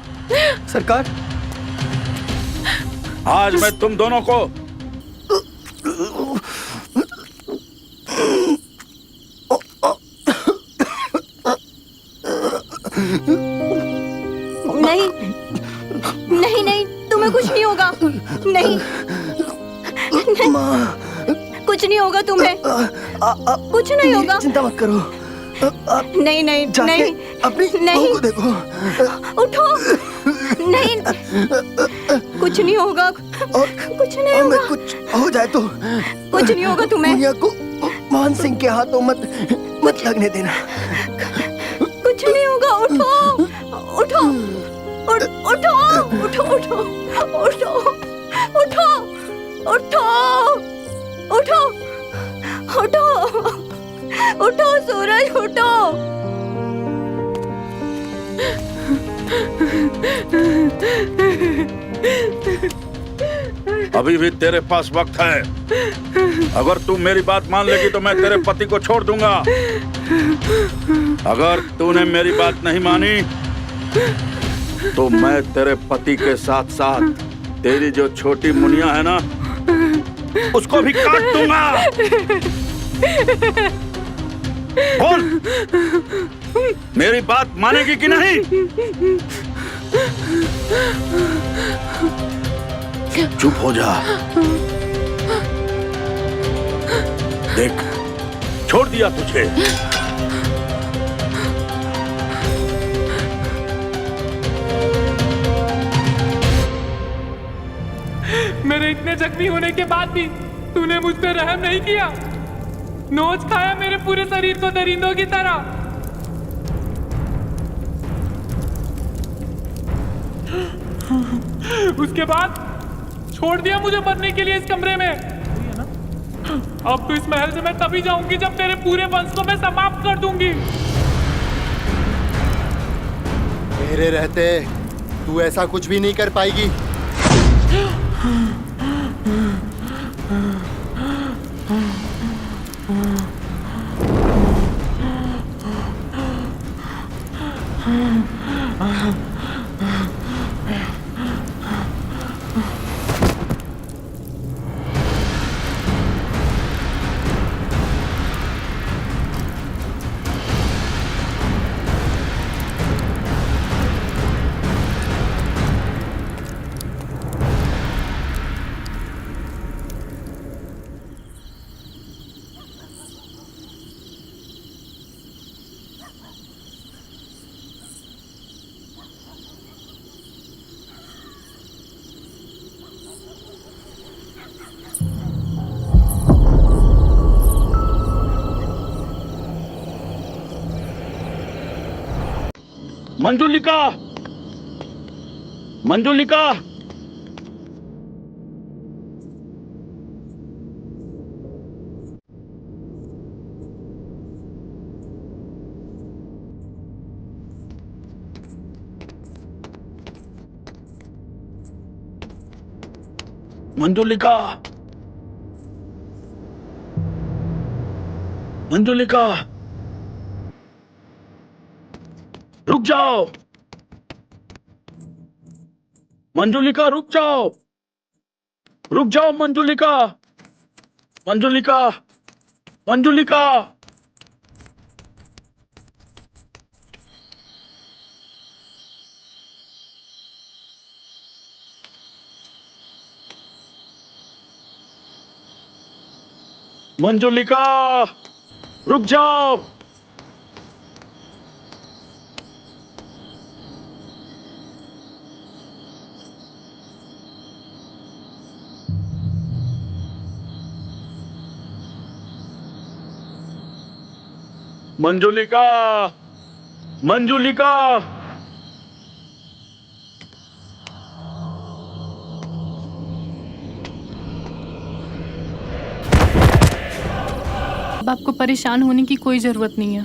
B: सरकार,
D: आज मैं तुम दोनों को
I: नहीं नहीं नहीं, तुम्हें कुछ नहीं होगा। नहीं, कुछ नहीं होगा तुम्हें, कुछ नहीं होगा।
B: चिंता मत करो।
I: नहीं नहीं नहीं,
B: अपनी
I: नहीं
B: को देखो।
I: उठो। नहीं, कुछ नहीं होगा, कुछ नहीं होगा।
B: कुछ हो जाए तो
I: कुछ नहीं होगा तुम्हें।
B: दुनिया को मान सिंह के हाथों मत लगने देना।
I: कुछ नहीं होगा। उठो उठो उठो उठो उठो उठो उठो उठो उठो उठो उठो सूरज उठो।
D: अभी भी तेरे पास वक्त है। अगर तू मेरी बात मान लेगी तो मैं तेरे पति को छोड़ दूंगा। अगर तूने मेरी बात नहीं मानी तो मैं तेरे पति के साथ साथ तेरी जो छोटी मुनिया है ना, उसको भी काट दूंगा। बोल, मेरी बात मानेगी कि नहीं? चुप हो जा। देख, छोड़ दिया तुझे।
N: मेरे इतने जख्मी होने के बाद भी तूने मुझ पे रहम नहीं किया। नोच खाया मेरे पूरे शरीर को दरिंदों की तरह। उसके बाद छोड़ दिया मुझे मरने के लिए इस कमरे में। अब तो इस महल से मैं तभी जाऊंगी जब तेरे पूरे वंश को मैं समाप्त कर दूंगी।
B: मेरे रहते तू ऐसा कुछ भी नहीं कर पाएगी।
D: मंजुलिका, मंजुलिका, मंजुलिका, मंजुलिका, रुक जाओ। मंजुलिका, रुक जाओ। रुक जाओ मंजुलिका। मंजुलिका, मंजुलिका। मंजुलिका, रुक जाओ। मंजुलिका, मंजुलिका।
F: अब आपको परेशान होने की कोई जरूरत नहीं है।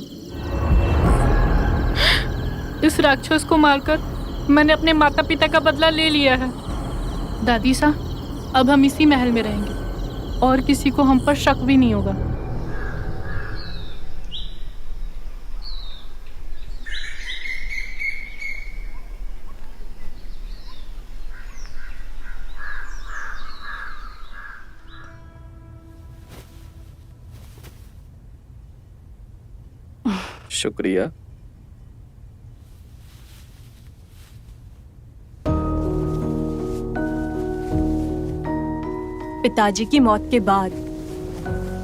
F: इस राक्षस को मारकर मैंने अपने माता पिता का बदला ले लिया है। दादी सा, अब हम इसी महल में रहेंगे और किसी को हम पर शक भी नहीं होगा।
G: शुक्रिया।
E: पिताजी की मौत के बाद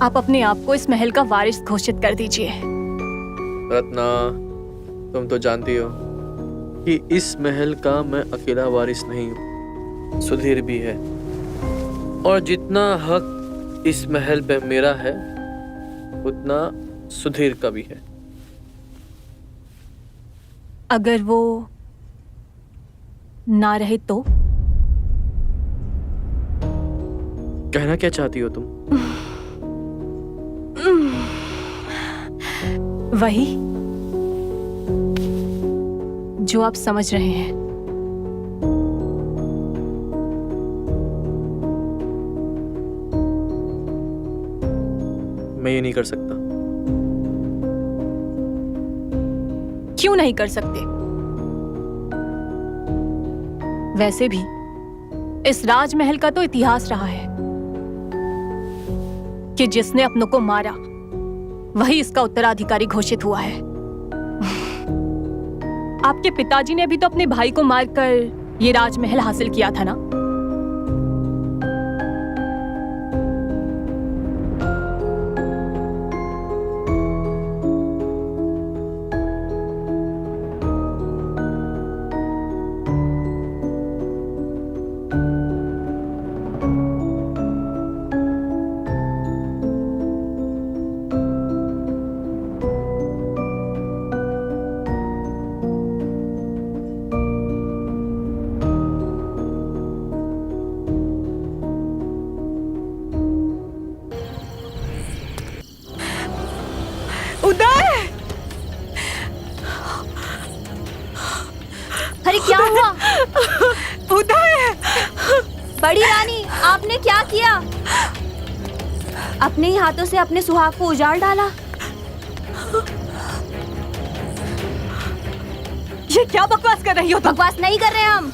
E: आप अपने आप को इस महल का वारिस घोषित कर दीजिए।
G: रत्ना, तुम तो जानती हो कि इस महल का मैं अकेला वारिस नहीं हूँ, सुधीर भी है। और जितना हक इस महल पे मेरा है उतना सुधीर का भी है।
E: अगर वो ना रहे तो?
G: कहना क्या चाहती हो तुम?
E: वही जो आप समझ रहे हैं।
G: मैं ये नहीं कर सकता।
E: क्यों नहीं कर सकते? वैसे भी इस राजमहल का तो इतिहास रहा है कि जिसने अपनों को मारा वही इसका उत्तराधिकारी घोषित हुआ है। आपके पिताजी ने भी तो अपने भाई को मारकर ये राजमहल हासिल किया था ना?
I: अरे क्या हुआ?
E: उदय!
I: बड़ी रानी, आपने क्या किया? अपने ही हाथों से अपने सुहाग को उजाड़ डाला।
E: ये क्या बकवास कर रही हो तुम?
I: बकवास नहीं कर रहे हम।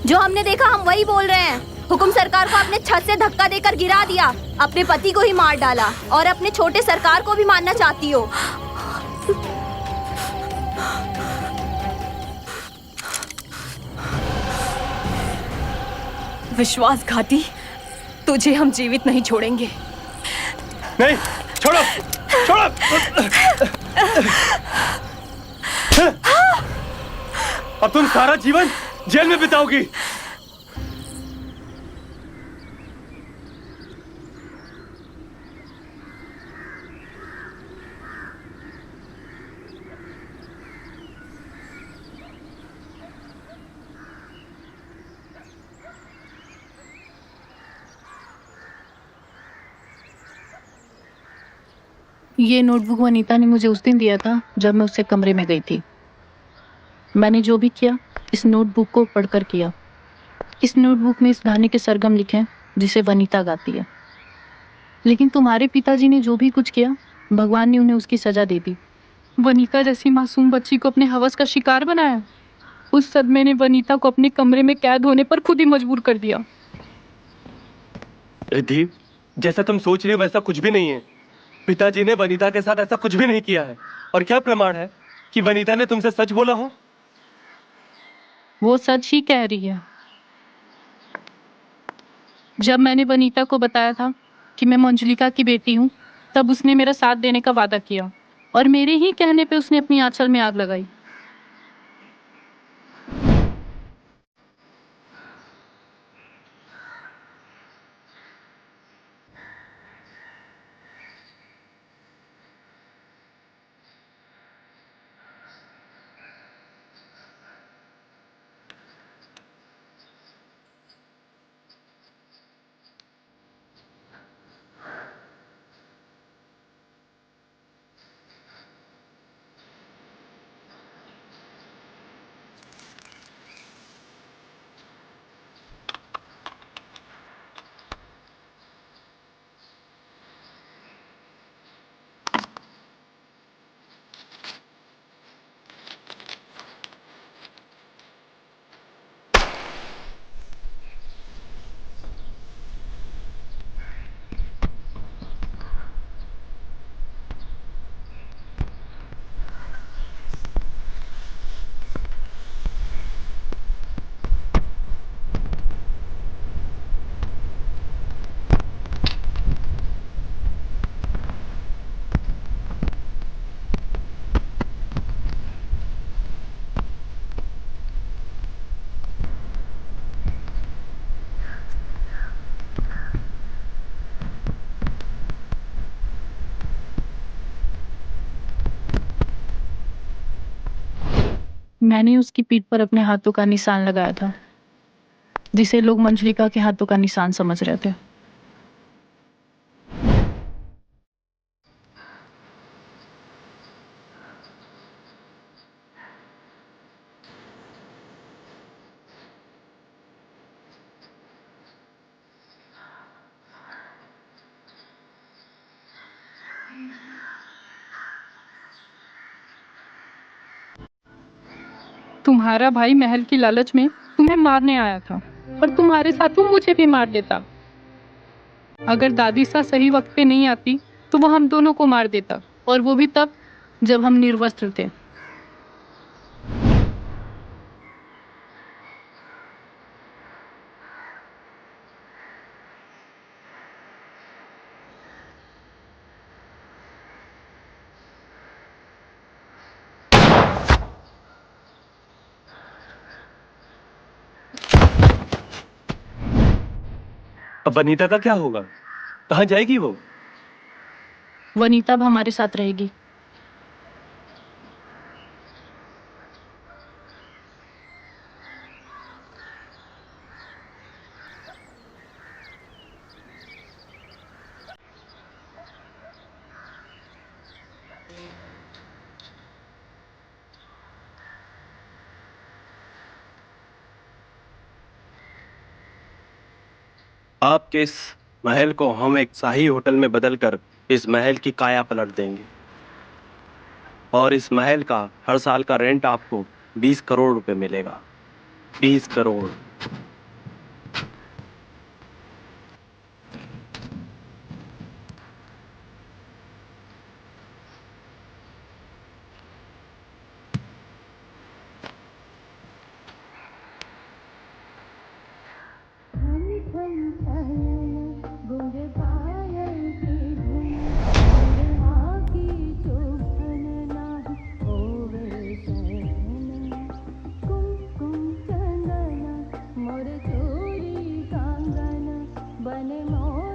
I: जो हमने देखा हम वही बोल रहे हैं। हुकुम सरकार को अपने छत से धक्का देकर गिरा दिया, अपने पति को ही मार डाला और अपने छोटे सरकार को भी मारना चाहती हो।
E: विश्वासघाती, तुझे हम जीवित नहीं छोड़ेंगे।
K: नहीं, छोड़ो, छोड़ो। अब तुम सारा जीवन जेल में बिताओगी।
F: ये नोटबुक वनीता ने मुझे उस दिन दिया था जब मैं उससे कमरे में गई थी। मैंने जो भी किया इस नोटबुक को पढ़कर किया। इस नोटबुक में इस गाने के सरगम लिखे हैं जिसे वनीता गाती है। लेकिन तुम्हारे पिताजी ने जो भी कुछ किया, भगवान ने उन्हें उसकी सजा दे दी। वनीता जैसी मासूम बच्ची को अपने हवस का शिकार बनाया। उस सदमे ने वनीता को अपने कमरे में कैद होने पर खुद ही मजबूर कर दिया।
K: रिद्धि, जैसा तुम सोच रहे हो वैसा कुछ भी नहीं है। पिताजी ने वनीता के साथ ऐसा कुछ भी नहीं किया है। और क्या प्रमाण है कि वनीता ने तुमसे सच बोला हो?
F: वो सच ही कह रही है। जब मैंने वनीता को बताया था कि मैं मंजुलिका की बेटी हूँ, तब उसने मेरा साथ देने का वादा किया और मेरे ही कहने पे उसने अपनी आंचल में आग लगाई। मैंने उसकी पीठ पर अपने हाथों का निशान लगाया था, जिसे लोग मंजुलिका के हाथों का निशान समझ रहे थे। तुम्हारा भाई महल की लालच में तुम्हें मारने आया था पर तुम्हारे साथ वो मुझे भी मार देता। अगर दादी सा सही वक्त पे नहीं आती तो वो हम दोनों को मार देता, और वो भी तब जब हम निर्वस्त्र थे।
K: अब वनीता का क्या होगा? कहाँ जाएगी वो?
F: वनीता अब हमारे साथ रहेगी।
C: आपके इस महल को हम एक शाही होटल में बदलकर इस महल की काया पलट देंगे, और इस महल का हर साल का रेंट आपको 20 करोड़ रुपए मिलेगा। 20 करोड़।
L: बने मोर